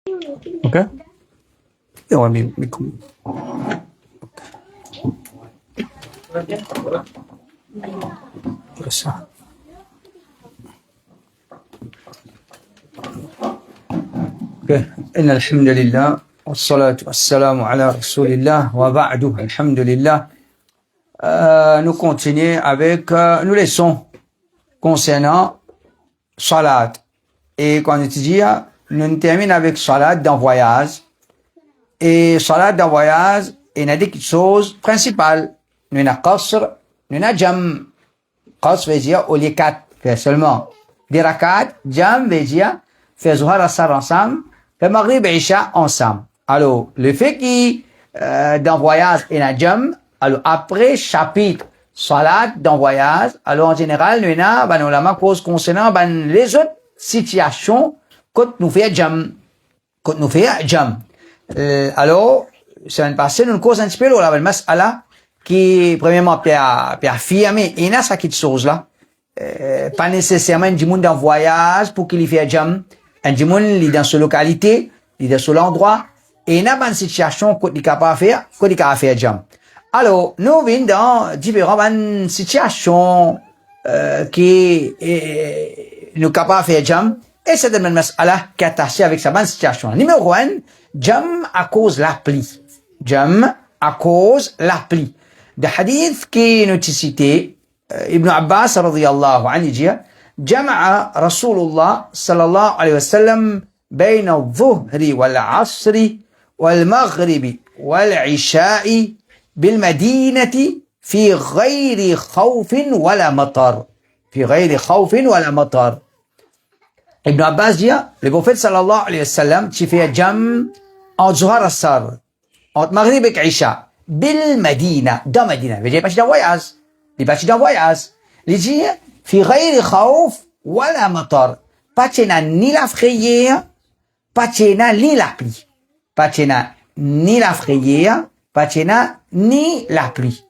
Okay? Ja, mikro. Yes. Okay. إن الحمد لله والصلاة والسلام على رسول الله وبعد الحمد لله. Nous continuons avec nos leçons concernant Salat. Et quand on étudie, nous terminons avec Salat dans voyage. Et Salat dans voyage, il y a des choses principales. Nous avons Qasr, nous avons Jam. Qasr veut dire au lieu 4, faire seulement des rakat. Jam veut dire faire Zuhar Asar ensemble, faire Maghrib et Isha ensemble. Alors, le fait qu'il dans voyage, il y a Jam. Alors, après chapitre Salat dans voyage, alors en général, nous avons la cause concernant les autres situations quand nous faisons Jam. Quand nous faisons Jam. Alors, semaine passée, nous causons un petit peu la mas'ala qui, premièrement, peut affirmer, il y a ça qui chose là. Pas nécessairement du monde en voyage pour qu'il y fasse Jam. Un du monde, il est dans sa localité, il est dans son endroit, et il y a une situation qu'il est capable de faire Jam. Alors, nous venons dans différentes situations qui nous sont capables de faire Jam, et c'est une mas'ala qui est attachée avec sa bonne situation. Numéro 1, Jam à cause de la pluie. Jam à cause de la pluie. Le hadith qui nous cité, Ibn Abbas radiyallahu anhu dit, جمع رسول الله صلى الله عليه وسلم بين الظهر والعصر والمغرب والعشاء بالمدينة في غير خوف ولا مطر. في غير خوف ولا مطر. Ibn Abbas dit, le prophète sallallahu alayhi wa sallam, tu fais jam entre Zuhar Asar, entre Maghrib et Isha, bil Medina, dans Medina. Il est parti dans voyage. Il est parti dans voyage. Il dit, fi ghayri khawf wala matar. Pas tena ni la frayère, pas tena ni la pluie. Pas tena ni la frayère, pas tena ni la pluie.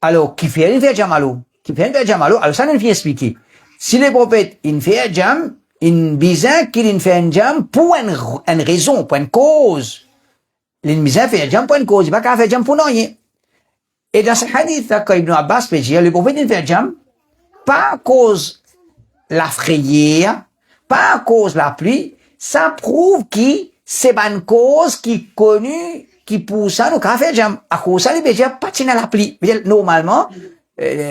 Alors, qui fait jam alors? Qui fait jam alors? Ça nous fait expliquer. Si le prophète, il fait jam, il bizarre qu'il fait un jam pour une raison, pour une cause. Il bizarre fait un jam pour une cause, il va pas faire jam pour rien. Et dans ce hadith, quand Ibn Abbas peut dire, le prophète il fait un jam, pas à cause la frayère, pas à cause la pluie, ça prouve que c'est une cause qui est connue, qui pousse à nous faire jam. À cause ça, il veut dire pas de la pluie. Normalement,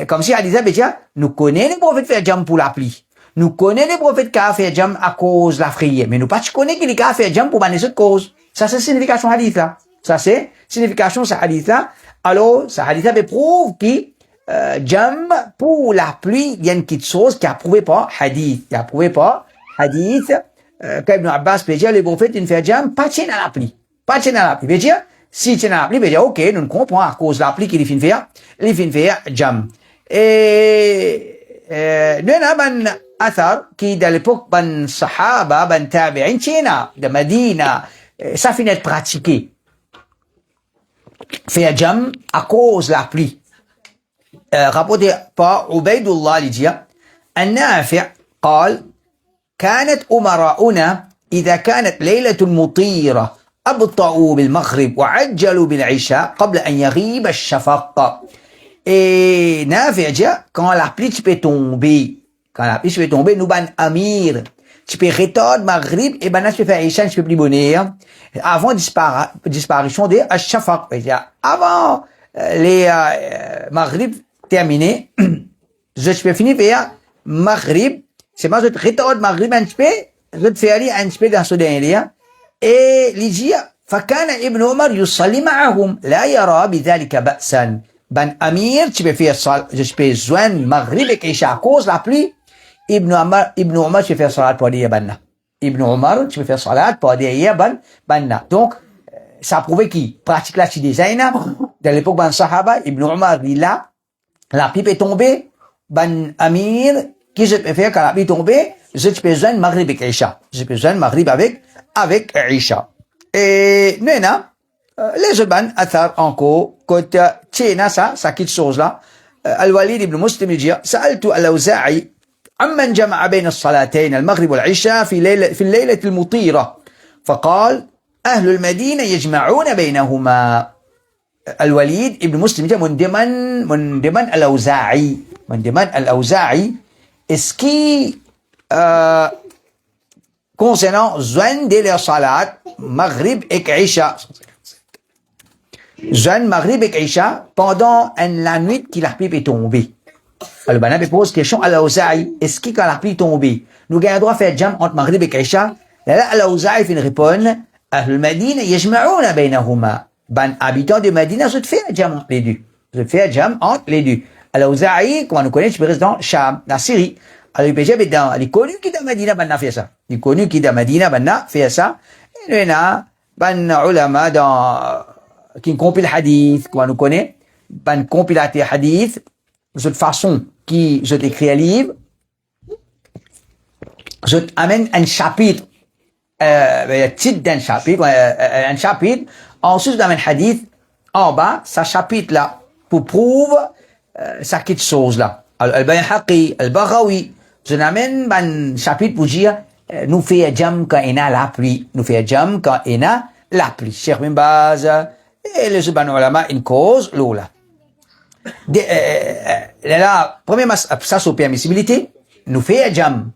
comme si Hadith veut dire, nous connaissons le prophète faire jam pour la pluie. Nous connaissons les prophètes qui ont fait jam à cause de la frayère, mais nous pas connaissons qui a fait jam pour les autres causes. Ça, c'est signification hadith là. Ça, c'est signification ce hadith là. Alors, ce hadith là prouve que jam pour la pluie, il y a une petite chose qui a prouvé par hadith. Il a prouvé par hadith. Quand Ibn Abbas peut dire, les prophètes, ils font jam, pas tient à la pluie. Pas tient à la pluie. Veut dire, si tient à la pluie, veut dire, ok, nous comprenons à cause de la pluie qu'il fin faire jam. Et, nous avons أثر qui dans l'époque ban sahaba ban tabi'in China de Medina ça finit de pratiquer faire jam à cause de la pluie rapporté par Ubaydullah l'idea النافع قال كانت أمراؤنا إذا كانت ليلة مطيرة أبطأوا بالمغرب وعجلوا بالعشاء قبل أن يغيب الشفق et Nafi dit quand la pluie peut tomber quand la pluie peut tomber, nous ban amir. Tu peux retarder Maghrib et ben là tu peux faire Isha, tu peux plus bonheur. Avant disparition des Shafaq. Avant les Maghrib terminés, je peux finir faire Maghrib. C'est moi je te retarde Maghrib un petit peu, je te fais aller un petit peu dans ce dernier. Et il dit, فكان ابن عمر يصلي معهم لا يرى بذلك بأسا. Ben Amir, tu peux faire ça, je peux joindre Maghrib et Isha à cause de la pluie. Ibn Umar, tu peux faire salat pour dire banna. Ibn Umar, tu peux faire salat pour dire banna. Donc, ça a prouvé qui pratique la Chidizaina. Dans l'époque ban Sahaba, Ibn Umar, il là, la pluie est tombée. Ben Amir, qui je peux faire quand la pluie est tombée, je peux joindre Maghrib et Isha. Je peux joindre Maghrib avec Isha. Et, non, les autres athar encore, côté Tchena, ça quitte chose là. Al-Walid ibn Muslim il dit, سألت الأوزاعي عمن جمع بين الصلاتين المغرب والعشاء في الليلة المطيرة فقال أهل المدينة يجمعون بينهما. الوليد ابن مسلم dit Mundiman al-Awza'i. Mundiman al-Awza'i, est-ce qui concernant Zwan de la Salat, Maghrib et Isha. Zwan, Maghrib et Isha, pendant la nuit qui la pluie est tombée. Alors, ben, pose question à l'Awza'i, est-ce que quand la pluie est tombée, nous avons droit à faire jam entre Maghrib et Isha? Là, l'Awza'i fait une réponse, Ahl al-Madina yajma'una baynahuma. Ben, habitants de Madina, se fait jam entre les deux. Se fait jam entre les deux. L'Awza'i, comme on nous connaît, je suis dans Sham, la Syrie. Alors, il peut dans, il est connu qui dans Madina, ben, fait ça. Il est connu qui dans Madina, ben, fait ça. Et nous, ben, ulama dans, qui compile hadith, comme on nous connaît, ben, compilaté hadith, de cette façon, qui, je t'écris un livre, je t'amène un chapitre, titre d'un chapitre, un chapitre, ensuite j'amène hadith, en bas, ça chapitre là, pour prouver, ça quelque chose là. Al-Bayhaqi, Al-Baghawi, je n'amène un chapitre pour dire, nous fait jam quand il a la pluie, nous fait jam quand il a la pluie. Cheikh Bin Baz, et les subhanahu ulama, une cause, l'oula. La première mas'ala, ça c'est permissibilité, nous fait jam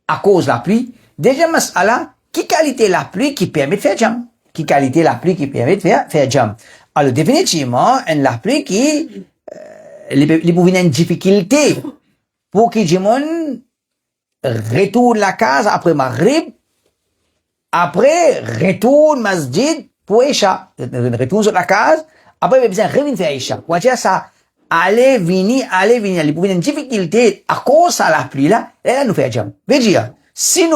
à cause de la pluie. Deuxième mas'ala, qui qualité la pluie qui permet de faire jam? Qui qualité la pluie qui permet de faire jam? Alors définitivement, la pluie qui les pouvait une difficulté pour que Jimon retourne la case après Maghrib, après retourne masjid pour Isha, retourne sur la case, après il a besoin de revenir faire Isha. Pour dire ça, aller venir, il pouvait une difficulté à cause de la pluie là, et là nous fait jam. Veut dire, si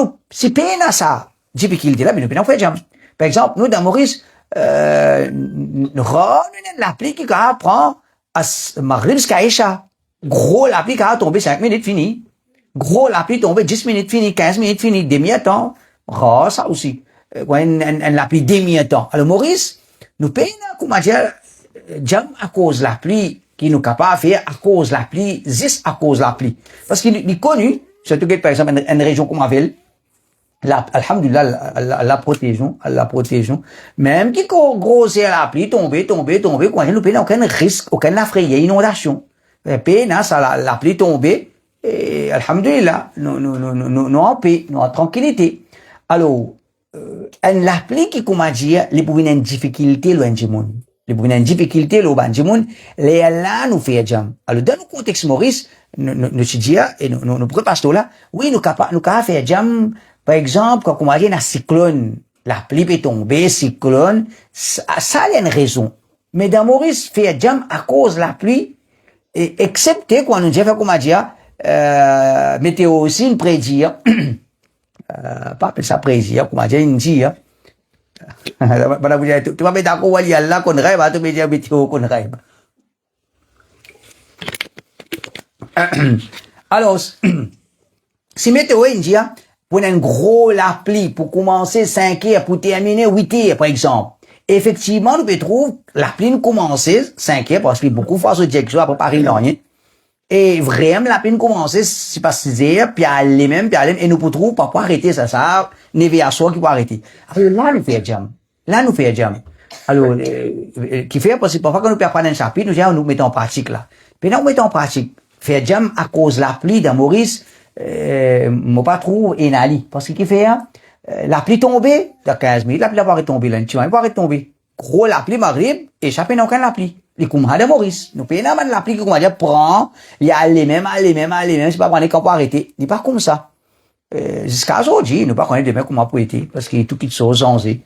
peine à ça, difficulté là, mais nous pouvons faire jam. Par exemple, nous dans Maurice, nous la pluie qui prend à Maghrib jusqu'à Isha. Gros la pluie qui a tombé 5 minutes fini. Gros la pluie tombé 10 minutes fini, 15 minutes fini, demi-temps. Ça aussi. La pluie demi-temps. Alors Maurice, nous payons, comment dire, jam à cause de la pluie, qui nous capable de faire à cause de la pluie, juste à cause de la pluie. Parce qu'il est connu, surtout que par exemple, une région comme Avel, alhamdulillah, la protégeons. Même qui grossir la pluie, tomber, quand nous payons aucun risque, aucun effrayé, inondation. Payons, ça, la pluie tomber, et alhamdulillah, nous en paix, nous en tranquillité. Alors, la pluie qui, comment dire, les pour une difficulté, loin du monde. Les pour une difficulté, loin du monde, les là, nous fait jam. Alors, dans le contexte Maurice, nous disons, et nous préparons là, oui, nous capable faire jam, par exemple, quand on a dit un cyclone, la pluie peut tomber, cyclone, ça a une raison. Mais dans Maurice, faire jam à cause de la pluie, et excepté quand nous disons, comment dire, météo aussi, une prédire, pas appeler ça prédire, comment dire, une dire, tu vas mettre d'accord, il y a là qu'on rêve, tu vas dire météo qu'on rêve. Alors, si météo, il dit, pour un gros la pluie, pour commencer 5 heures, pour terminer 8 heures, par exemple. Effectivement, nous pouvons trouver la pluie commencer 5 heures, parce qu'il y a beaucoup de fois sur direction à préparer l'année. Et vraiment, la pluie commencer, c'est pas 6 heures, puis aller même, et nous pouvons trouver, pas arrêter ça, never à soi qui peut arrêter. Alors là, nous faisons jam. Alors, qui fait, parce que parfois, quand nous préparons un chapitre, nous mettons en pratique là. Puis nous mettons en pratique. Faire jam à cause de la pluie dans Maurice, moi pas trop enali parce que qui fait la pluie tombée dans 15 minutes la pluie va tomber là tu vas pas tomber gros la pluie m'arrive échapper dans la pluie les comme de Maurice nous payons la pluie comment dire prend il y a aller même c'est pas qu'on est capable arrêter n'est pas comme ça jusqu'à aujourd'hui nous pas connaître demain comment pour été parce que tout qui chose changé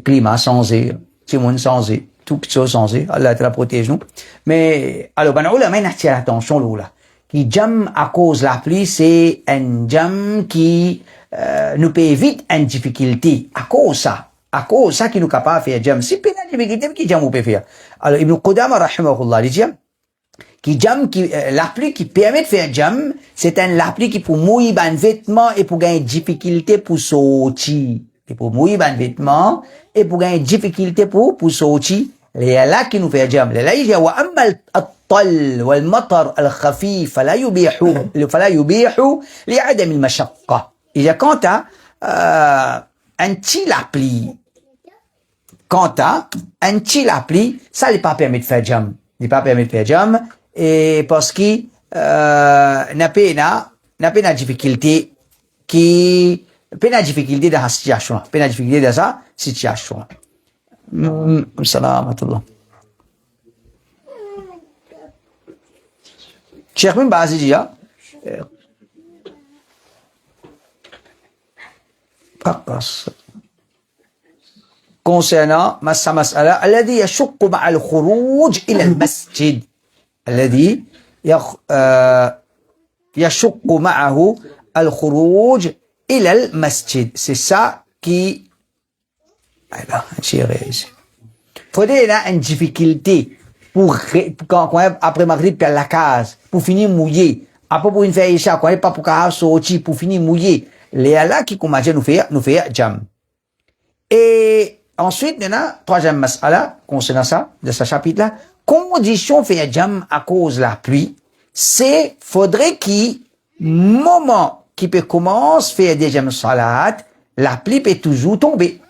climat changé tout le monde changé tout qui chose changé Allah te la protège nous mais alors ben on la met attention là qui jam à cause de la pluie, c'est un jam qui nous peut éviter une difficulté à cause ça qui nous capable de faire jam. Si pas une difficulté, qui jam on peut faire. Alors Ibn Qudama rahimahullah dit qui jam qui la pluie qui permet de faire jam, c'est la pluie qui pour mouiller ban vêtements et pour gagner difficulté pour sortir. Et pour mouiller ban vêtements et pour gagner difficulté pour sortir. Les là qui nous fait jam. Les là il dit wa amma الطل والمطر الخفيف فلا يبيح لعدم المشقة. إذا كنت un petit l'appli. Quand un petit l'appli, ça n'est pas permis de faire jam. n'est pas permis de faire jam, et parce que, n'a pas une difficulté qui, pas une difficulté dans la situation, pas une difficulté dans sa situation. Salam alaikum. Cheikh bin Baz dit, concernant مسألة الذي يشق مع الخروج إلى المسجد الذي يشق معه الخروج إلى المسجد c'est ça qui faudrait une difficulté pour quand après Maghrib à la case pour finir mouillé après pour une faire isha quand pas pour sortir pour finir mouillé les là qui commence nous faire jam et ensuite maintenant troisième mas'ala concernant ça de ce chapitre là condition faire jam à cause de la pluie c'est faudrait qu'il moment qui peut commencer faire des jam salat la pluie peut toujours tomber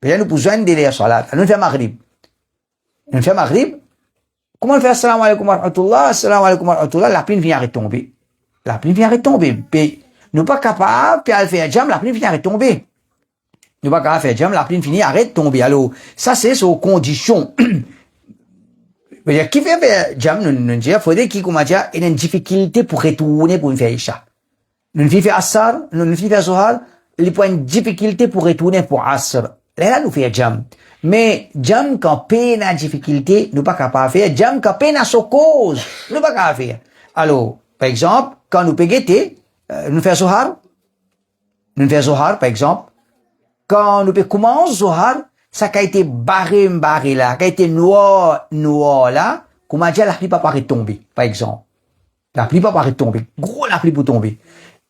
bien nous besoin de les salat nous fait maghrib comment faire assalamu alaikum wa rahmatullah la pluie vient retomber nous pas capable de faire jam la pluie vient retomber nous pas capable de faire jam la pluie finit arrête tomber alors ça c'est sur condition mais qui fait faire jam nous dire faudrait qu'il commence à une difficulté pour retourner pour faire isha nous fait asar nous fait zohar il point une difficulté pour retourner pour asr là nous fait jam mais jam quand peine à difficulté nous pas capable de faire jam quand peine à sa cause nous pas capable de faire alors par exemple quand nous peut guetter nous fait zohar par exemple quand nous peut commencer zohar ça qui a été barré là qui a été noir là comment dire la pluie pas paraît tomber par exemple la pluie pas paraît tomber gros la pluie pour tomber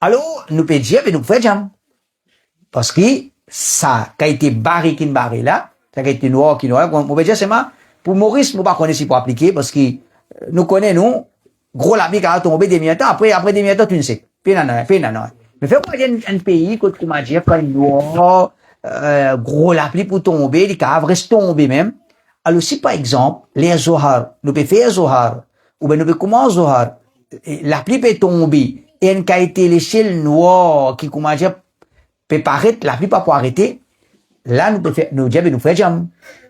alors nous peut dire mais nous fait jam parce que ça qui a été barré là ça qui a été noir on peut dire c'est pour Maurice nous pas connaître si pour appliquer parce que nous connaissons gros la pluie qui a tombé des minutes après des minutes tu ne sais pas mais fait quoi un pays comment dire quand noir gros la pluie pour tomber les caves restent tomber même alors si par exemple les zohar nous peut faire zohar ou bien nous peut commencer zohar la pluie peut tomber et une qualité l'échelle noire qui comment dire peut paraître la pluie pas pour arrêter là nous peut faire nous faire jam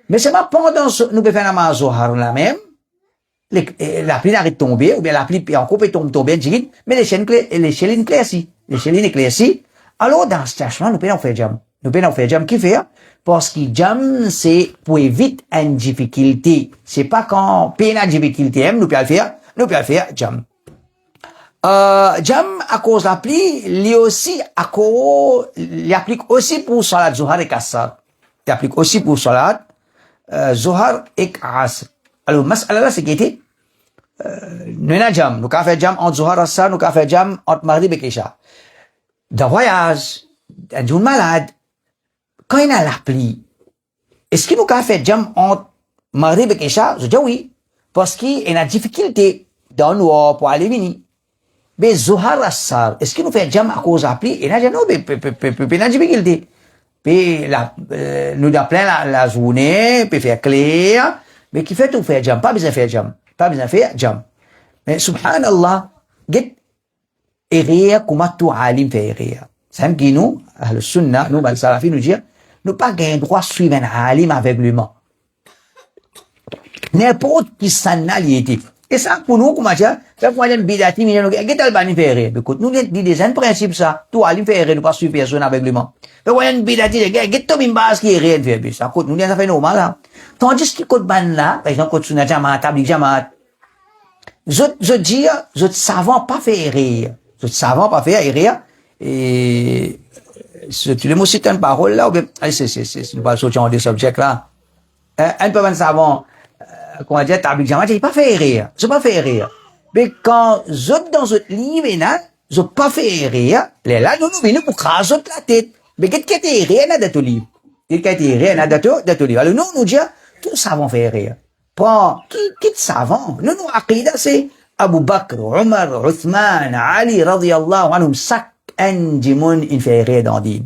mais c'est pas pendant nous peut faire namaz zohar là même la pluie arrête de tomber ou bien la pluie encore peut tomber direct mais l'échelle éclaircie alors dans cette situation nous peut faire jam qui fait parce que jam c'est pour éviter une difficulté c'est pas quand peine à difficulté nous peut le faire jam jam à cause de la pluie il applique aussi pour salat zuhar et asr il applique aussi pour salat zuhar et asr alors mas'ala là c'est qui était nous na jam nous fait jam entre zuhar et asr nous fait jam entre maghrib et isha dans voyage un malade quand il y a la pluie, est-ce qu'il nous a fait jam entre Maghrib et Isha? Je dis oui. Parce qu'il y a une difficulté dans nous pour aller venir. Mais Zohar Assar, est-ce qu'il nous fait jam à cause de la pluie? Il y a une difficulté. Puis, nous avons plein la journée, puis faire clair. Mais qui fait tout faire jam? Pas besoin de faire jam. Mais subhanallah, get, et comment tout alim fait rire. C'est qui nous, le sunnah, nous, le salafi, nous dire, nous pas gain droit de suivre un alim aveuglement. N'importe qui s'en a lié. Et ça, pour nous, comment dire, ça, pour nous, bidati, nous, qu'est-ce que nous fait écoute, nous, des un principe, ça, tout alim fait nous pas suivre personne aveuglement. Mais quand on bidati, qu'est-ce que base qui est rien fait, ça, écoute, nous, ça fait normal, là. Tandis que, côté ban là, par exemple, côté sunna jamaat, tablik jamaat, je dis, je savant pas faire rire. Et tu le citer une parole là ou bien c'est une pas sortir de subject là un peu de savant comment dire tablik jamaat j'ai pas fait rire mais quand je dans ce livre là je pas fait rire là nous venons pour craser la tête mais qu'est-ce qui était rien dans ton livre alors nous dire tout savant faire rire prends qui savant nous aqida c'est Abu Bakr Omar Uthman Ali radiyallahu anhum un dimon in fait rire dans din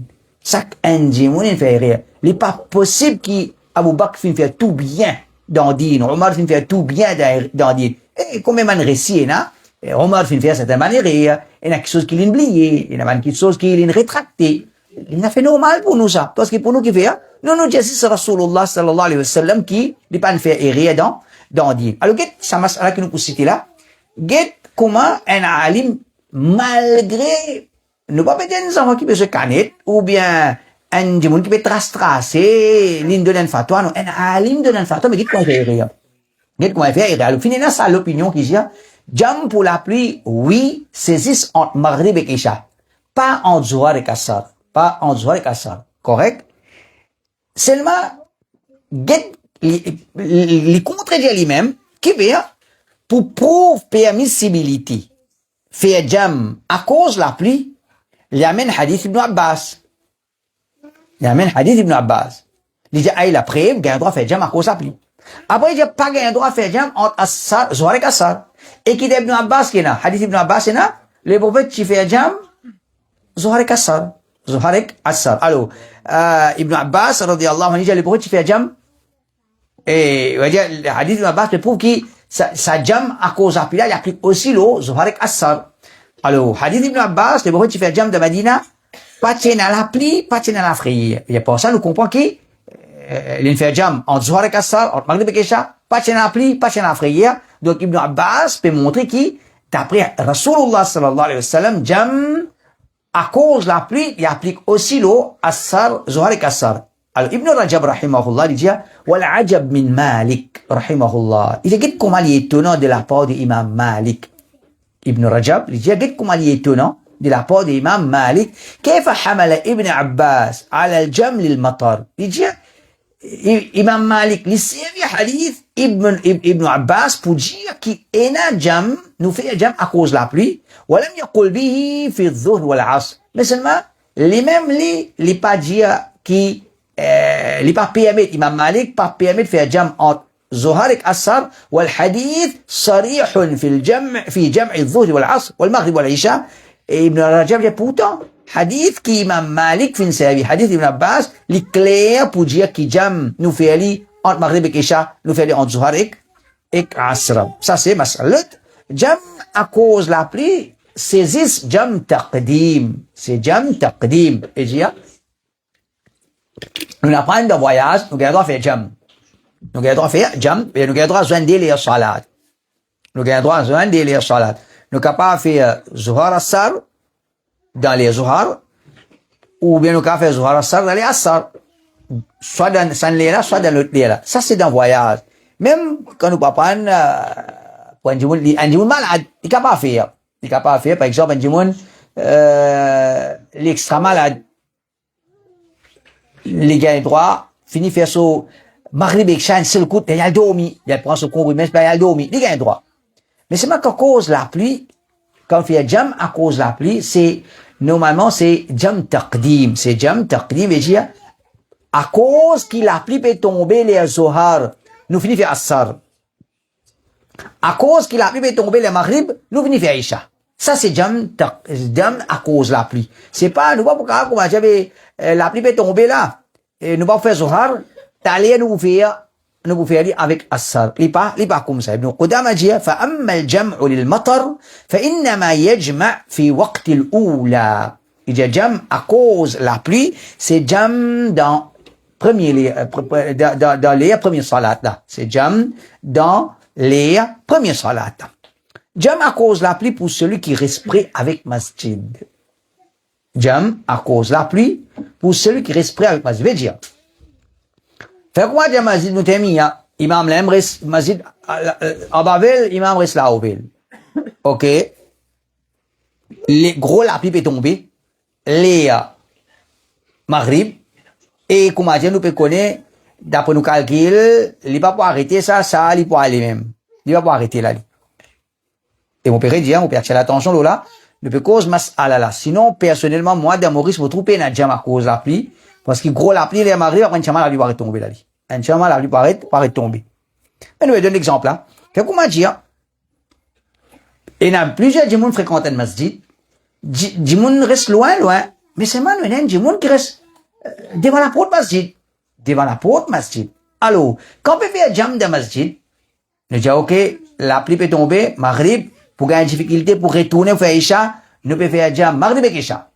Chaque individu, il fait rire. Il n'est pas possible qu'Abu Bakr fait tout bien dans Din, Omar fait tout bien dans Din. Et comme un récit, Omar fait certaines manières, il y a quelque chose qu'il a oublié, il y a quelque chose qu'il a rétracté. Il a fait normal pour nous ça. Parce que pour nous qui fait, non, nous, c'est Rasulullah sallallahu alayhi wa sallam qui n'est pas fait rire dans Din. Alors, ça m'a que nous citer là. Comment un alim, malgré, nous pas peut-être des enfants qui peuvent se canner, ou bien, un gens qui peut tracer, l'une de fatwa, non, un alim de fatwa, mais comment faire rire? Comment faire rire? Alors, finalement, ça, l'opinion qui dit, jam pour la pluie, oui, saisissent entre Maghrib et Isha. Pas entre Zohar et Kassar. Pas entre Zohar et Kassar. Correct? Seulement, les contredire lui-même, qui veut, pour prouver permissibilité, faire jam à cause de la pluie, il y a un hadith Ibn Abbas. Il y a un hadith Ibn Abbas. Il dit, il a pris, il a droit à faire jam à cause de la pluie. Après, il dit, pas qu'il a droit à faire jam entre Assar, Zohar et Kassar. Et qui dit Ibn Abbas, qui est là, hadith Ibn Abbas, c'est là, les prophètes qui fait jam, Zohar et Kassar. Zohar et Kassar. Alors, Ibn Abbas, radiyallahu anhu, les prophètes qui fait jam, et, on va dire, le hadith Ibn Abbas prouve que ça jam à cause de la pluie, il applique aussi le Zohar et Kassar. Alors, hadith Ibn Abbas, les prophètes qui fait jam de Medina, pas tiennent à la pluie, pas tiennent à la frayeur. Et pour ça, nous comprenons que, il fait jam entre Zohar et Kassar, entre Maghrib et Isha, pas tiennent à la pluie, pas tiennent à la frayeur. Donc, Ibn Abbas peut montrer que, d'après Rasulullah sallallahu alayhi wa sallam, jam, à cause de la pluie, il applique aussi l'eau, Assar, Zohar et Kassar. Alors, Ibn Rajab, rahimahullah, il dit, wal ajab min Malik, rahimahullah. Il dit, comment il est étonnant de la part de l'imam Malik. Ibn Rajab, il dit, comment il est étonnant de la part de l'imam Malik. كيف حمل ابن عباس على الجم للمطر. Il dit, Imam Malik, il servi hadith Ibn Abbas pour dire qu'il y a un jam, nous fait un jam à cause de la pluie, ولم يقل به في الظهر والعصر. Mais seulement, les mêmes, les pas dire qui, les pas permettre, Imam Malik, pas permettre de faire jam entre Zohar et Assar, والحديث صريح في الجمع, في جمع الظهر والعصر, والمغرب والعشاء. Et Ibn Rajab dit pourtant, hadith qui Imam Malik fin servi, hadith Ibn Abbas, li clair pour dire qui jam nous fait ali entre Maghrib et Isha, nous fait ali entre Zuhar et Asr. Ça c'est mas'alat. Jam à cause de la pluie, saisissent jam taqdim. C'est jam taqdim. Et dire, nous apprenons de voyage, nous avons droit à faire jam. Nous avons droit à faire jam, et nous avons droit à joindre les salat. Nous avons droit à joindre les salat. Nous sommes capables de faire Zuhar Assar dans les Zuhar, ou bien nous sommes capables de faire Zuhar Assar dans les Assar. Soit dans cette là, soit dans l'autre là. Ça, c'est dans voyage. Même quand nous parlons, pour un djimoun malade, il est capable de faire. Il est capable de faire, par exemple, un djimoun, l'extra malade. Les gars, droit, finit faire son Maghrib et Isha, un seul coup, il a dormi. Il prend son comprimé, il a dormi. Les gars, droit. Mais c'est pas qu'à cause de la pluie, quand on fait jam à cause de la pluie, c'est, normalement, c'est jam taqdim. C'est jam taqdim, et dire, à cause que la pluie peut tomber les Zohar, nous finissons faire Assar. À cause que la pluie peut tomber les Maghrib, nous finissons faire Isha. Ça, c'est jam à cause de la pluie. C'est pas, nous pas pour comment j'avais, la pluie peut tomber là, et nous pas faire Zohar, t'allais nous faire avec Assar. Il pas comme ça. Ibn Qudama dit, فأما الجمع للمطر فإنما يجمع في وقت الأولى. Il dit jam à cause de la pluie, c'est jam dans dans les premiers salats là. C'est jam dans les premiers salats. Jam à cause de la pluie pour celui qui respire avec masjid. Jam à cause de la pluie pour celui qui respire avec masjid. Je vais dire. Fait quoi de masjid nous Taymiya, imam l'emres masjid à Babel, imam reste là au ville. OK. Les gros la pluie peut tomber, les Maghrib et comment dire nous peut connaître d'après nos calculs, il pas pour arrêter ça, il pour aller même. Il va pas arrêter là. Et mon père dit, mon père tient l'attention là, ne peut cause mas'ala là. Sinon personnellement moi dans Maurice vous trouvez na jam à cause la pluie. Parce que gros la pluie, les maris, après, Inch'Allah, la pluie va tomber, là. Inch'Allah, la pluie va tomber. Mais nous, je donne l'exemple, là. Comment dire? Il y a plusieurs gens qui fréquentent le masjid. Gens restent loin. Mais c'est mal, il y a des gens qui restent devant la porte masjid. Devant la porte masjid. Alors, quand on peut faire jam de masjid, nous disons, ok, la pluie peut tomber, maghrib, pour gagner une difficulté, pour retourner faire Isha, nous pouvons faire jam, maghrib et Isha.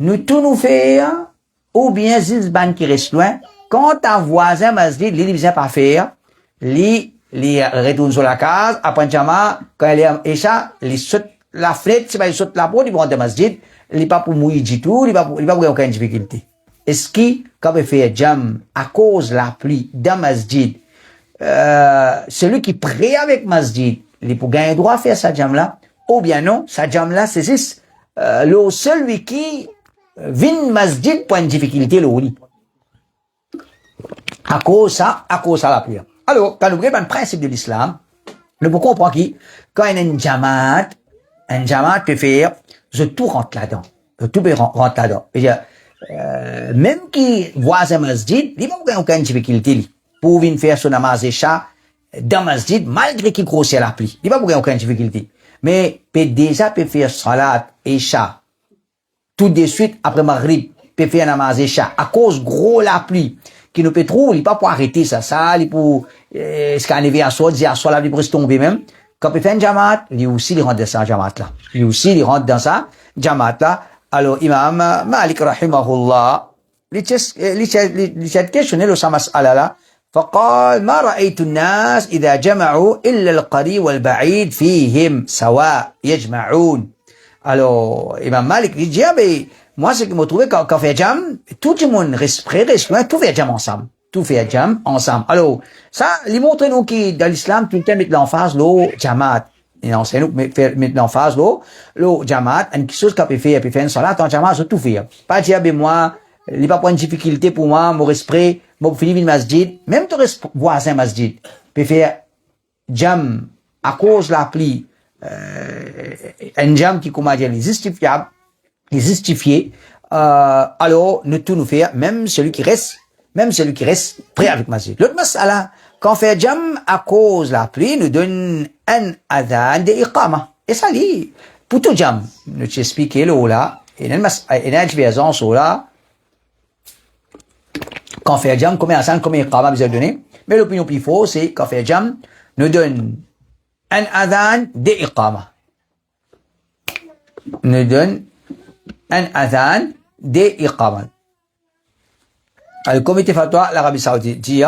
Nous tout nous faisons, ou bien zizban qui reste loin, quand un voisin masjid, lui, il ne pas faire, lui, retourne sur la case, après jama, quand il est Isha, il saute la fenêtre, c'est pas il saute la porte, il va rentrer masjid, il n'est pas pour mouiller du tout, il n'est pas pour aucune difficulté. Est-ce qu'il, quand on fait jam, à cause de la pluie, dans masjid, celui qui prie avec masjid, il peut gagner droit à faire sa jam là, ou bien non, sa jam là, c'est juste, celui qui vient masjid pour une difficulté, le lit. À cause ça la prière. Alors, quand nous regardons le principe de l'islam, nous pouvons comprendre que quand il y a une jamaat peut faire, tout rentre là-dedans. Tout rentre là-dedans. Même qui voit un masjid, il n'a aucune difficulté pour venir faire son namaz Isha dans masjid, malgré qu'il grossit la pluie. Il n'a aucune difficulté. Mais peut déjà peut faire salat Isha tout de suite après maghrib, peut faire namaz Isha à cause gros la pluie qui nous peut trouver, il pas pour arrêter ça, il pour scanner à soi, dire à soi là, il pourrait tomber même. Quand il fait un jamaat, lui aussi il rentre dans sa jamaat là. Lui aussi il rentre dans sa jamaat là. Alors Imam Malik rahimahullah, il s'est questionné le mas'ala là. فقال ما رأيت الناس إذا جمعوا إلا القريب والبعيد فيهم سواء يجمعون. Alors Imam Malik dit ah ben moi ce que me trouvé quand fait jam, tout le monde reste loin, tout fait jam ensemble. Tout fait jam ensemble. Alors ça, il montre nous que dans l'islam tout le temps met l'emphase le jamaat. Et enseigne nous mettre l'emphase le jamaat, une chose qu'on peut faire une salat en jamaat, tout faire. Pas dire ben moi il n'y a pas de difficulté pour moi, mon esprit, mon fini une masjid, même ton voisin masjid, peut faire jam à cause de la pluie, un jam qui, comment dire, est justifiable, est justifié, alors, nous tout nous faire, même celui qui reste prêt avec masjid. L'autre masala, quand on fait jam à cause de la pluie, nous donne un adhan de iqama. Et ça dit, pour tout jam, nous t'expliquer là, et une différence là, quand on fait jam, combien iqama vous avez donné? Mais l'opinion plus fausse, c'est quand on fait jam, nous donne un adhan de iqama. Nous donne un adhan de iqama. Le comité fatwa, l'Arabie Saoudite dit,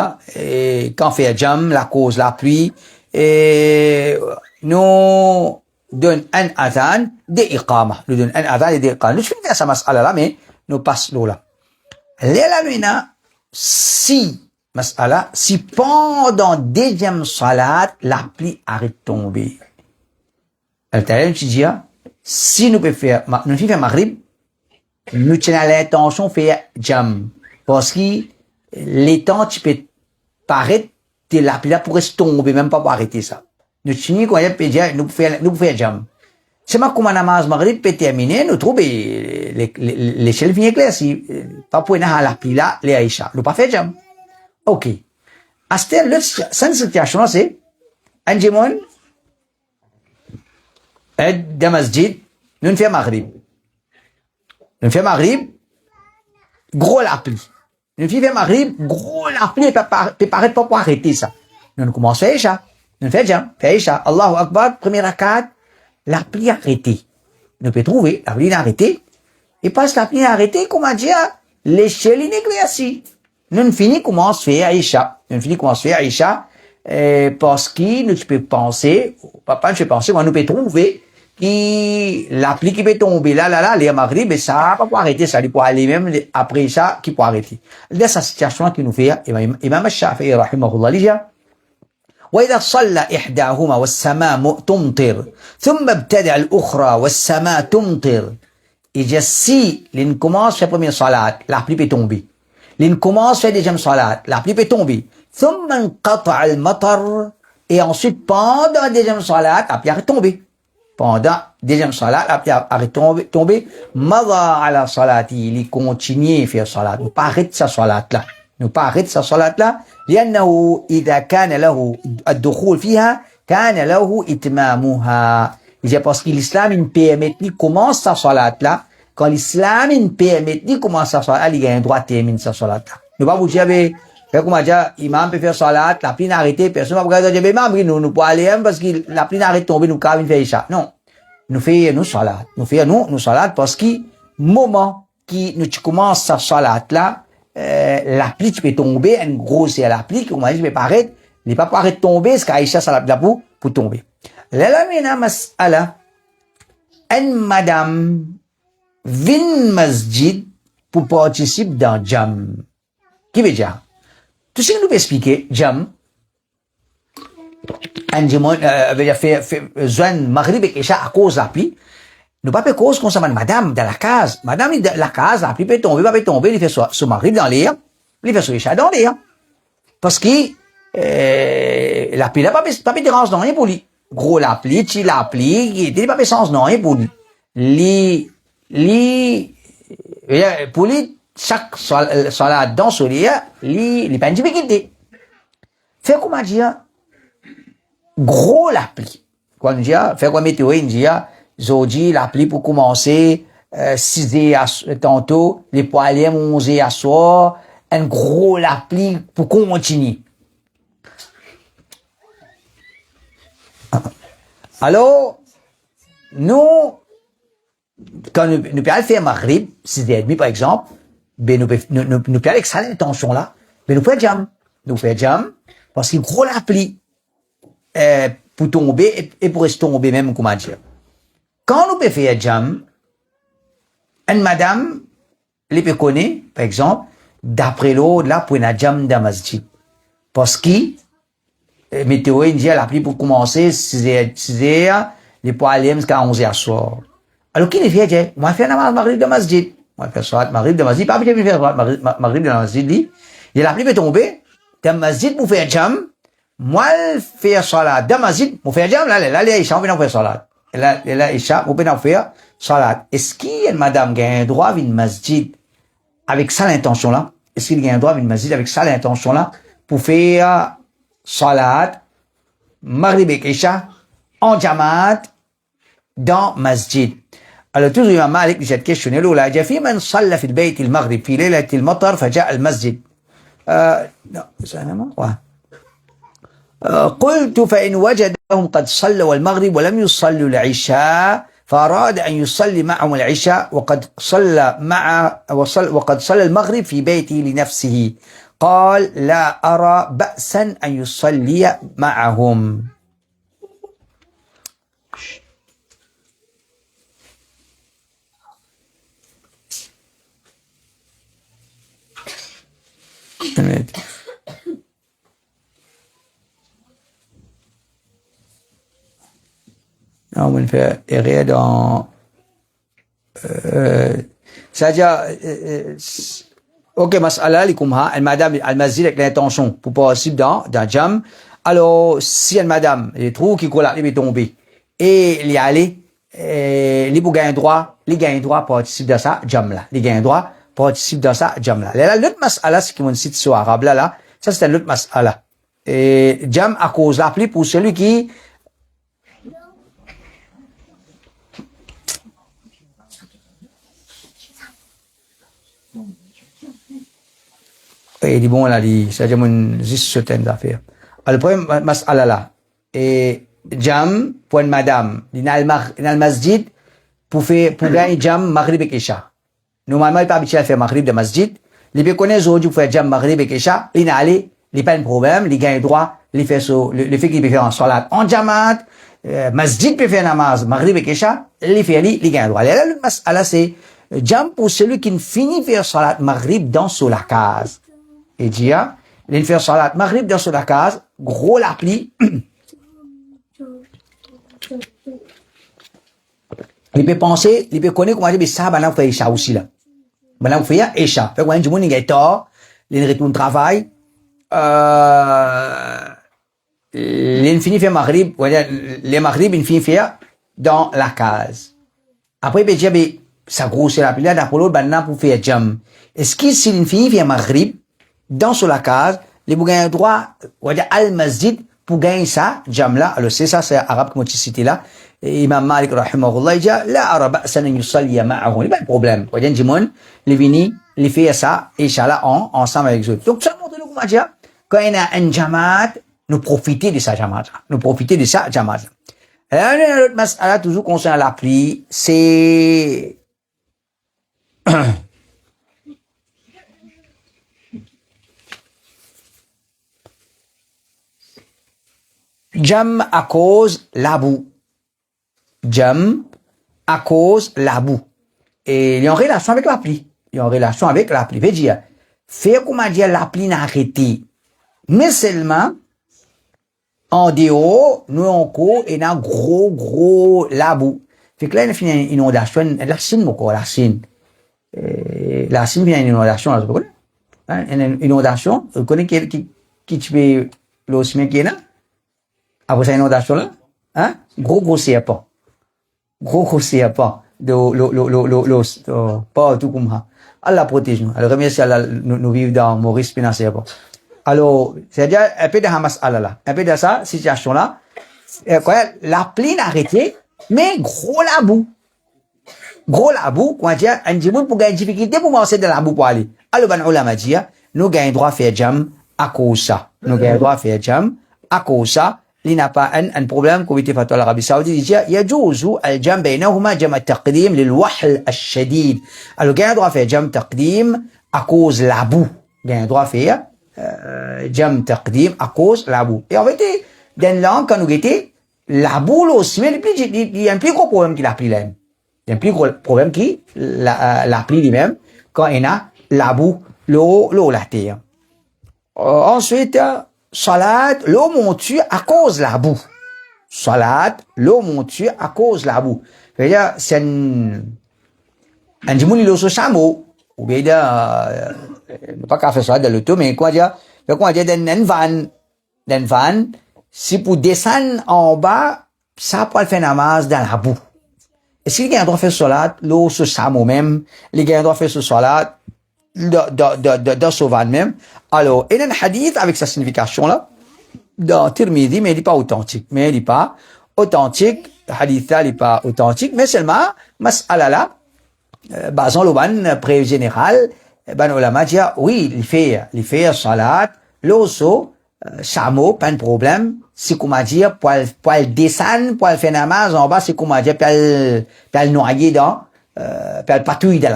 quand on fait jam, la cause, la pluie, nous donne un adhan de iqama. Nous donne un adhan de iqama. Nous faisons ça mas'ala là, mais nous passons là. L'élamina, si pendant deuxième salat, la pluie arrête de tomber. Elle dit, si nous pouvons faire maghrib, nous tenons l'intention de faire jam. Parce que les temps, tu peux paraître, la pluie là pourrait se tomber, même pas pour arrêter ça. Nous tenons qu'on peut dire, nous pouvons faire jam. C'est ma comme un namaz maghrib peut terminer, nous trouvons l'échelle vient éclaircie. Pas pour la pluie là, les Aïcha. Nous pas fait jam. Ok. À cette situation là, c'est, un jemon, de masjid, nous faisons maghrib. Nous faisons maghrib, gros la pluie. Nous faisons maghrib, gros la pluie, peut paraître pas pour arrêter ça. Nous commençons à faire Aïcha. Nous faisons jam, fait Aïcha. Allahu Akbar, première rakat, la pluie arrêtée. Nous pouvons trouver, la pluie arrêtée. Et parce que la pluie arrêtée, comment dire, l'échelle est éclaircie. Nous finissons commence à faire Aïcha. Parce que nous pouvons penser, papa, je pense, nous pouvons trouver que la pluie qui peut tomber là, les maghrib, et ça, pas pour arrêter, ça, il peut aller même après ça, qui peut arrêter. Dans cette situation qui nous fait, Imam al-Shafi'i, rahimahullah, il dit, وإذا صلى إحداهما والسماء تمطر ثم ابتدأ الأخرى والسماء تمطر إذا si l'une commence la première salat la pluie peut tomber l'une commence la deuxième salat la pluie peut tomber ثم انقطع المطر et ensuite pendant la deuxième salat la pluie arrête tomber pendant deuxième salat la pluie arrête tomber مضى على صلاته il continue à faire salat ne pas arrêter sa salat là لأنه إذا كان له الدخول فيها كان له إتمامها. Il dit parce que l'islam il permet qu'il commence sa salat là quand l'islam il permet de commencer à salat, il a un droit de terminer sa salat. Ne pas vous dire, fait comment dire, imam peut faire salat, la pluie arrêtée, personne ne va regarder, imam, nous pouvons aller, parce que la pluie arrête tomber, nous carrément faire isha. Non. Nous faisons salat. Nous salat parce que, moment qui nous commence à salat là, la pluie peut tomber, une grosse la pluie, comment dire, peut paraître, il pas paraître tomber, ce qu'Aïcha salat là pour tomber. Là, maintenant, mas'ala, une madame, vin masjid pour participer dans jam. Qui veut dire? Tout ce que nous peut expliquer, jam, un jimon, veut faire, zone maghrib et isha à cause de la pluie. Nous pas cause qu'on s'amène madame dans la case. Madame, dans la case, la pluie peut tomber, il fait ce maghrib dans l'air, il fait ce isha dans l'air. Parce que, la pluie là, pas de dérange dans rien pour lui. Gros, la pluie, il pas de sens dans rien pour lui. Pour lui, chaque salat dans ce lit, il pas une difficulté. Fait comment dire, gros la pluie. Quand on dit, fait quoi météo, on dit, aujourd'hui, la pluie pour commencer, 6 heures tantôt, les poiliers 11 heures à soir, un gros la pluie pour continuer. Alors, nous, quand nous pouvons faire maghrib, 6h30 par exemple, ben nous pouvons avec ça l'intention là, ben nous faisons jam. Nous faisons jam, parce qu'il gros la pluie, pour tomber, et pour rester tomber même, comment dire. Quand nous pouvons faire jam, une madame, les peut connaître, par exemple, d'après l'autre, là, pour une jam dans masjid. Parce que, météo, il dit, la pluie pour commencer, 6h, les poids aller jusqu'à 11h soir. Alors, qui les fait dire, on va faire namaz maghrib de masjid. On va faire salat maghrib de masjid. Pas bien faire salat maghrib de masjid, il y a la pluie peut tomber, dans masjid pour faire jam, moi, faire salat de masjid, pour faire jam, là, les isha, on peut faire salat. Là, isha, on peut faire salat. Est-ce qu'il y a une madame qui a un droit à une masjid avec ça l'intention là? Est-ce qu'il y a un droit à une masjid avec ça l'intention là pour faire salat, maghrib et isha, en jamaat, dans masjid. Alors, toujours Imam Malik, cette question, il a dit, في من صلى في البيت المغرب في ليلة المطر فجاء المسجد. قلت فإن وجدهم قد صلوا المغرب ولم يصلوا العشاء فأراد أن يصلي معهم العشاء وقد صلى المغرب في بيته لنفسه. قال لا أرى بأسا أن يصلي معهم. On fait erreur dans c'est-à-dire ok mas'ala likumha une madame al-masjid avec l'intention pour participer dans jam. Alors si une madame elle trouve qu'il colle il est tombé et il y aller il pour gagner droit participer dans ça jam là il gagne droit participe dans ça jam là. Là l'autre mas'ala c'est qu'on cite sur arabe là ça c'est l'autre mas'ala et jam à cause l'appli pour celui qui et dit bon là dit c'est juste certaines affaires. Alors le premier mas'ala là et jam pour une madame dans le masjid pour gagner jam maghrib et isha. Normalement, il n'est pas habitué à faire maghrib de masjid. Il peut connaître aujourd'hui pour faire jam maghrib et isha. Il n'a allé, il pas un problème, il gagne droit, il fait le fait qu'il peut faire en salat en jamaat, masjid peut faire namaz maghrib et isha, il fait il gagne droit. Là, le mas'ala c'est jam pour celui qui finit faire salat maghrib dans la case. Et dit, il fait salat maghrib dans la case, gros l'appli. Il peut penser, il peut connaître comment dire, ça, maintenant, fait isha aussi là. Maintenant, fait isha. Fait quand du monde, il est tard, il retourne travail, il finit faire maghrib, les maghrib, il finit faire dans la case. Après, il peut dire, ça grosse la pile, d'après l'autre, maintenant, pour faire jam. Est-ce qu'il, s'il finit faire maghrib, dans la case, il peut gagner droit, on va dire, al-masjid, pour gagner ça, jam là. Alors, c'est ça, c'est arabe, comme tu citais là. Imam Malik rahimahullah il dit la ara ba'san an yusalli ma'ahu, il pas de problème. Quand il dit mon les vini les fait ça inchallah ensemble avec eux. Donc ça montre nous comment dire quand il y a un jamaat nous profiter de sa jamaat, nous profiter de sa jamaat. Un autre mas'ala toujours concernant la pluie, c'est jam à cause la boue. Jam à cause la boue. Et il y a en relation avec la pluie. Il y a en relation avec la pluie. Veut dire, faire comment dire la pluie n'a arrêté. Mais seulement, en dehors, nous en cours, et un gros la boue. Fait que là, il y a une inondation, la Chine, mon la Chine. La Chine, il y a une inondation, là, vous connaissez? Une inondation, vous connaissez qui tu peux, l'osmien qui est là? Après cette inondation là, hein? Gros serpent. Gros serpent. Pas tout comme ça. Allah protège nous. Alors, remercie Allah, nous vivons dans Maurice financier. Alors, c'est-à-dire, un peu de Hamas Allah là. Un peu de ça, situation là. La pluie n'a arrêté, mais gros la boue. Gros la boue, quand dire, un djimoun pour gagner difficulté pour marcher dans la boue pour aller. Alors, ben, ulama dit, nous gagnons droit à faire jam à cause ça. Nous gagnons droit à faire jam à cause ça. Il n'a pas un problème كوميتي فتوى العربية السعودية يجوز الجمع بينهما جمع التقديم للوحل الشديد. Alors gain droit faire jam taqdim à cause la boue. Gain droit faire jam taqdim à cause la boue. Et en fait dans langue quand nous était la boue aussi mais il y a un plus gros problème qui la pluie là. Il y a un plus gros problème qui la pluie lui-même quand il a la boue l'eau la terre. Ensuite salat, l'eau monture à cause la boue. Salat, l'eau monture à cause la boue. C'est-à-dire, c'est un djimoun il se chameau. Ou bien, pas qu'à faire salat dans l'auto, mais quoi dire, d'un van, si pour descendre en bas, ça peut faire namaz dans la boue. Et si les gars doivent faire salat, l'eau se chameau même, les gars doivent faire salat, dans ce van même. Alors, il y a un hadith avec sa signification là, dans Tirmidhi, mais il n'est pas authentique. Le hadith là, il n'est pas authentique, mais seulement, mas'ala là, basant le ban pré général, ban ulama dit, oui, il fait salat, l'osso, chameau, pas de problème, c'est comment dire, pour descendre, pour faire namaz en bas, c'est comment dire, pour le noyer dans, patouille dans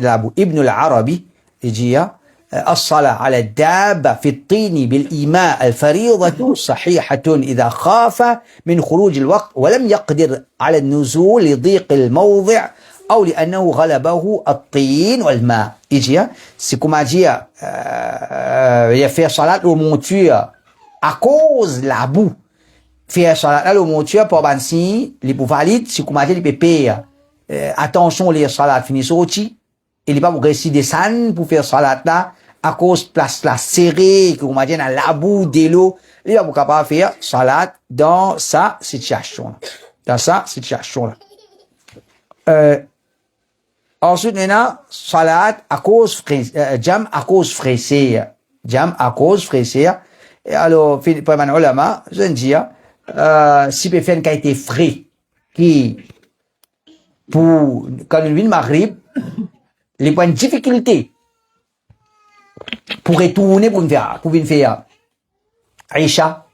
la boue. Ibn al-Arabi, il dit, الصلاة على الدابة في الطين بالإيماء الفريضة صحيحة إذا خاف من خروج الوقت ولم يقدر على النزول لضيق الموضع أو لأنه غلبه الطين والماء. يجي سيكما جي يفير صلاة المونture à cause la boue. Faire salat le monture pour bansi les pour valide sikuma jeli pepe. Attention les salat fini sorti. Il n'est pas pour réussir descendre pour faire salat là, à cause place là serrée, que vous m'avez dans la boue de l'eau. Il va pas capable faire salat dans sa situation là. Ensuite, maintenant, salat à cause jam à cause fraissée. Et alors, pour les ulama, je veux dire, si peut faire qui a été frais, qui, pour, quand une ville maghrib, les points de difficulté pour retourner pour une faire Aïcha,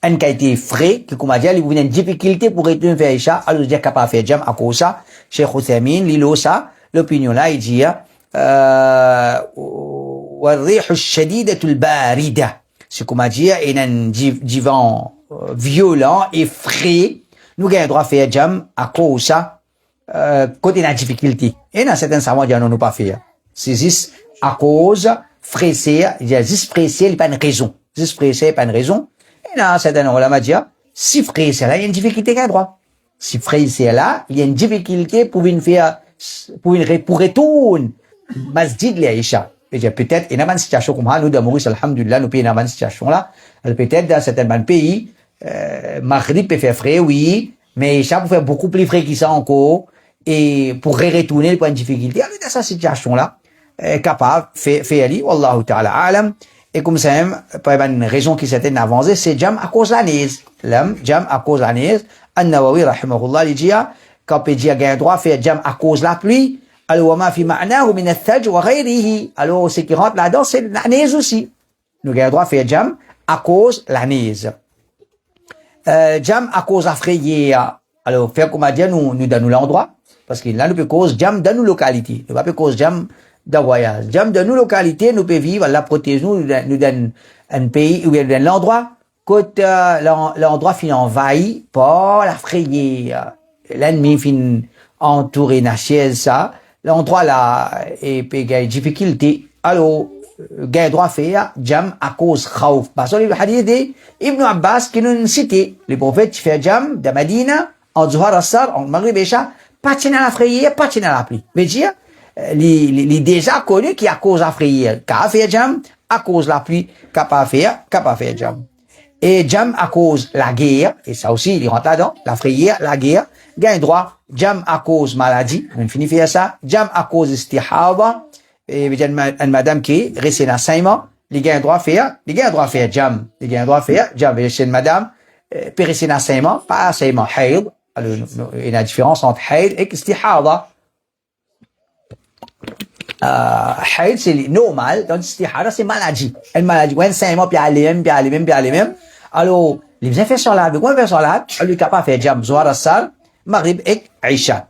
un qui a été frais, qui comme a dit, il y a une difficulté pour retourner faire Aïcha, alors il est capable de faire jam à cause ça, Cheikh Oussamine, l'îlot ça, l'opinion là, il dit, والريح الشديدة الباردة. C'est comme a dit, il y a un divan violent et frais, nous avons droit à faire jam à cause ça, côté de la difficulté. Et dans certains savants disent non, nous pas faire. C'est juste à cause fressé, il y a juste fressé, il n'y a pas de raison. Juste fressé, il n'y a pas de raison. Et dans certains ulama disent, si fressé là, il y a une difficulté qu'à droit. Si fressé là, il y a une difficulté pour une faire, pour retourner, masjid l'Aïcha. Peut-être, il y a une situation comme ça, nous, dans Maurice, alhamdulillah, nous payons une situation là. Peut-être, dans certains pays, Maghrib peut faire frais, oui, mais ça peut faire beaucoup plus frais que ça encore. Et pour retourner pour une difficulté, alors dans cette situation-là, capable, faire aller, wallahu ta'ala alam, et comme ça, pour une raison qui s'était avancée, c'est jam à cause de la neige. Jam à cause de la neige, An-Nawawi, rahimahullah, il dit, quand on peut dire qu'il y a un droit à faire jam à cause de la pluie, alors, wa ma fi ma'nahu min al-thaj wa ghayrihi. Alors, ce qui rentre là-dedans, c'est la neige aussi. Nous avons le droit à faire jam à cause de la neige. Jam à cause de la frayère. Alors, faire comme à dire, nous donnons l'endroit. Parce que là, nous pouvons cause jam dans nos localités. Nous ne pouvons pas cause jam de voyage. Jam dans nos localités, nous pouvons vivre, la protéger nous donne un pays, ou bien l'endroit, quand l'endroit finit envahi par la frayère. L'ennemi finit entouré na chaise, ça. L'endroit là, et puis il y a des difficultés. Alors, il y a droit à faire jam à cause khawf. Parce que le hadith de Ibn Abbas qui nous cité, le prophète fait jam de Medina, en Zuhar Assar, en Maghrib Isha, pas de la frayère, pas de la pluie. Mais dire, les déjà connu qui à cause de la frayère, qu'a fait jam, à cause de la pluie, qu'a pas fait jam. Et jam à cause de la guerre, et ça aussi, il rentre là-dedans, la frayère, la guerre, gagne droit, jam à cause maladie, on finit faire ça, jam à cause istihada, et une madame qui reste dans 5 mois, il gagne droit à faire jam, il gagne droit à faire jam, et chez une madame, peut rester dans 5 mois, pas 5 mois, haïd, alors, il y a une différence entre haïd et istihada. Haïd, c'est normal, donc istihada, c'est maladie. Une maladie, ouais, 5 mois, puis aller même. Alors, les infections là, comment faire là? On est capable de faire jam, Zohar Assar, Maghrib et Aïcha.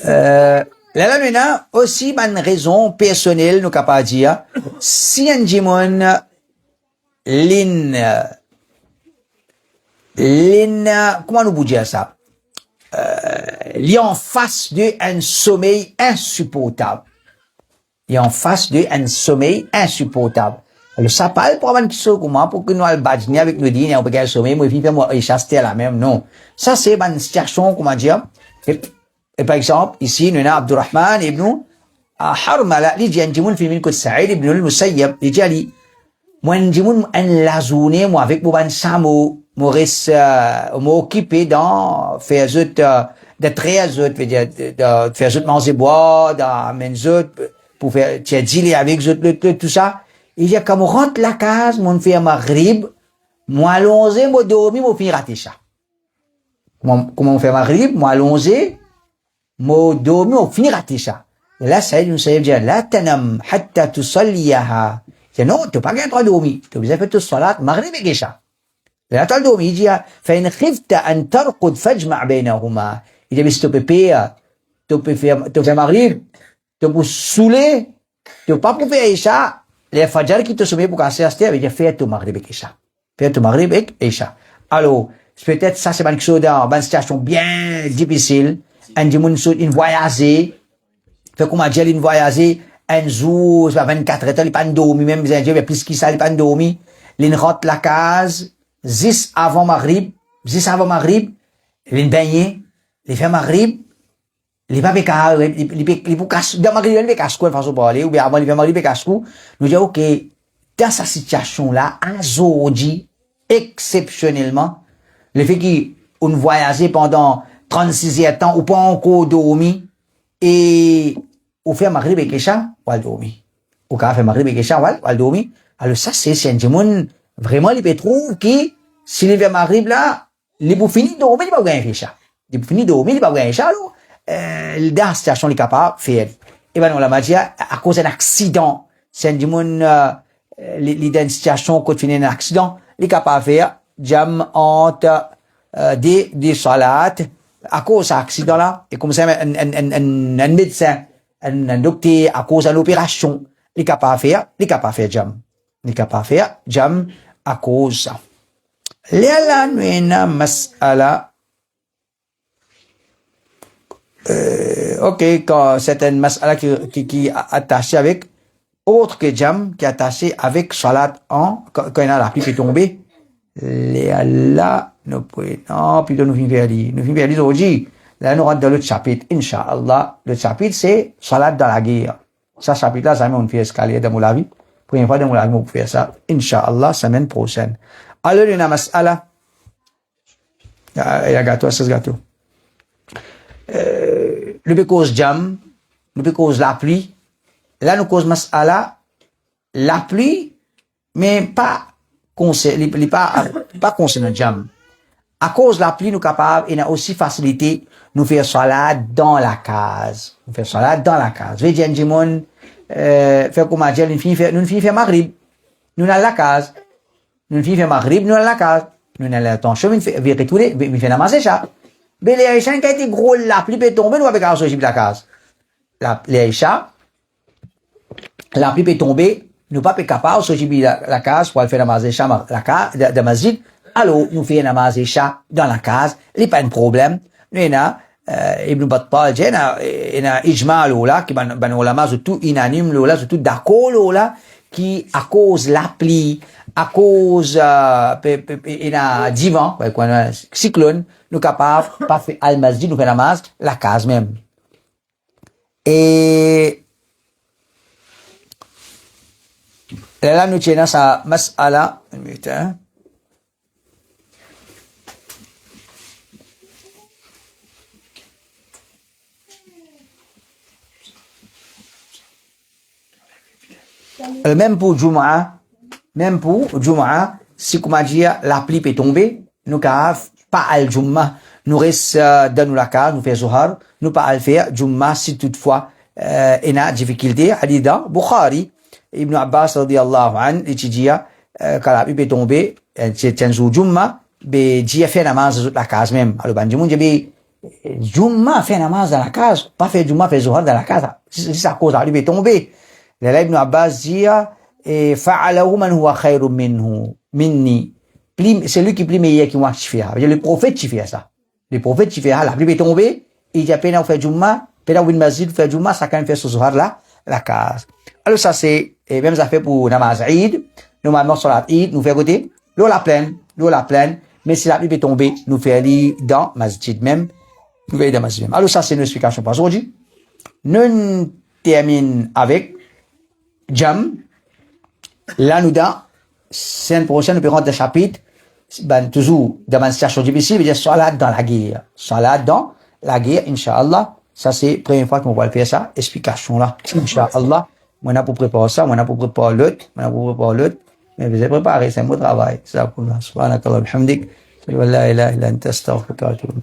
Là, maintenant, aussi, une raison personnelle, nous capable de dire, si un jimon, comment nous pouvons dire ça? Il est en face d'un sommeil insupportable. Alors, ça parle pour avoir comment, pour que nous allons badiner avec nous dire, on peut gagner le sommeil, moi, moi, échasser la même, non. Ça, c'est une situation, comment dire. Et par exemple, ici, nous avons Abdurrahman ibn Harmala, il dit, un jimoun fi min kot Sa'id ibn al-Musayyab, il dit, moi, un jimoun, un lazoune, moi, avec mon samo, Maurice, m'occuper dans, faire de très de faire zut manger bois, d'amener zut, pour faire, dealer avec zut, tout ça. Il dit, quand on rentre la case, on fait un maghrib, moi allongé, moi dormi, moi finir rater ça. Comment on fait maghrib, moi allongé, moi dormi, moi finir rater ça. Et là, Saïd nous dit, la tanam, hatta tu salliyaha. Il dit, non, tu n'as pas droit de dormir. Tu as besoin de faire tout salat, maghrib et gesha. لا تعلم يجي فإن خفت أن ترقد فاجمع بينهما إذا بس tu fais maghrib tu peux saouler tu pas pour faire isha les fajr qui te sommeil pour casser aster avec faire ton maghrib et isha alors peut-être ça c'est une chose dans une situation bien difficile un dimanche une voyager fait comment dire une voyager un jour c'est 24 heures il pas dormi même bien plus qu'il ça il pas dormi il rentre la case 10 avant Maghrib, les baigner, les faire Maghrib, les pas bécar, les pour casse, dans Maghrib, les casse quoi, façon parler, ou bien avant les faire Maghrib, casse coup, nous disons, ok, dans sa situation-là, aujourd'hui, exceptionnellement, le fait qu'on voyageait pendant 36 temps, ou pas encore dormi, et, ou faire Maghrib et Kesha, ou al dormi. Ou quand faire Maghrib et Kesha, ou al dormi. Alors ça, c'est un démon, vraiment, il peut trouver que, si les m'arrive là, les pour finir de dormir, il va gagner ça. Les pour finir de dormir, il va gagner ça, alors, dans la situation, il est capable de faire. Et ben, on l'a dit, à cause d'un accident, c'est un démon, il dans une situation, quand il finit un accident, il est capable de faire, jam entre, des salats, à cause d'un accident là, et comme ça, un médecin, un docteur, à cause de l'opération, il est capable de faire jam. Il est capable de faire jam à cause ça. Là, nous avons mas'ala. Ok, quand c'est une mas'ala qui est attachée avec, autre que jam, qui est attachée avec salat quand il y a la pluie qui est tombée. Là, nous prenons, puis nous finissons vers aujourd'hui. Là, nous rentrons dans le chapitre, Inch'Allah. Le chapitre, c'est salat dans la guerre. Ça, chapitre-là, ça on fait escalier dans mon vie. Première fois dans mon vie, on peut faire ça. Inch'Allah, semaine prochaine. Alors, il y a une mas'ala. Il y a un gâteau, c'est ce gâteau. Le cause jam, le cause la pluie. Là, nous cause mas'ala, la pluie, mais pas concernant jam. À cause de la pluie, nous capables, et a aussi facilité, nous faire salat dans la case. Nous faire salat dans la case. Vous voyez, Jimon, faire comme dire, nous finissons faire maghrib. Nous dans la case. Nous finissons faire maghrib, nous dans la case. Nous dans l'attention, nous faisons retourner, nous faisons namazer ça. Mais les Aïcha, qui a été gros, la pluie peut tomber, nous avec la sortie de la case. Les Aïcha, la pluie peut tomber, nous pas capable de sortir de la case pour aller faire namazer ça, la case, de masjid. Alors, nous faisons namazer ça dans la case, il n'y a pas de problème. Nous, Ibn Battal, il y a ijma là, qui ban ulama surtout unanime là, surtout d'accord là, qui à cause la pluie, à cause il y a divan, cyclone, nous capables pas faire al masjid, nous faisons namaz la case même. Et là nous tenons sa mas'ala, une minute, hein. Même pour Jumu'ah, si comme dire la pluie peut tomber, nous pas al Jumu'ah, nous reste dans la case, nous faisons Zuhar, nous pas al faire Jumu'ah si toutefois il y a difficulté. Hadida Bukhari, Ibn Abbas radiyallahu anhu, il dit quand la pluie peut tomber, c'est un jour Jumu'ah, be dia faire namaz dans la case même. Alors ben Jumu'ah dit Jumu'ah faire namaz dans la case, pas faire Jumu'ah faire Zuhar dans la case. Si ça cause la pluie peut tomber. Là, Ibn Abbas dit, fa'alahu man huwa khayru minni. C'est lui qui plie meilleur que moi qui fait. Le prophète qui fait ça. Le prophète qui fait ça, la pluie est tombée, il dit, peine à faire Jumma, peine à ouvrir masjid, faire Jumma, ça quand fait ce soir là, la case. Alors ça c'est, même ça fait pour namaz Eid, normalement sur la Eid, nous fait côté, l'eau la pleine, mais si la pluie est tombée, nous fait aller dans masjid même, nous fait dans masjid même. Alors ça c'est une explication pour aujourd'hui. Nous termine avec Jam, là nous dans semaine prochaine nous pourrons rentrer chapitre toujours dans une situation difficile, veut dire salat dans la guerre, Inch'Allah. Ça c'est la première fois qu'on va faire ça, explication là, Inch'Allah. On a pour préparer ça, on a pour préparer l'autre, mais vous avez préparé, c'est un beau travail. Ça pour nous. Subhanakallah, bihamdik, wa la ilaha illa anta astaghfiruka wa atubu.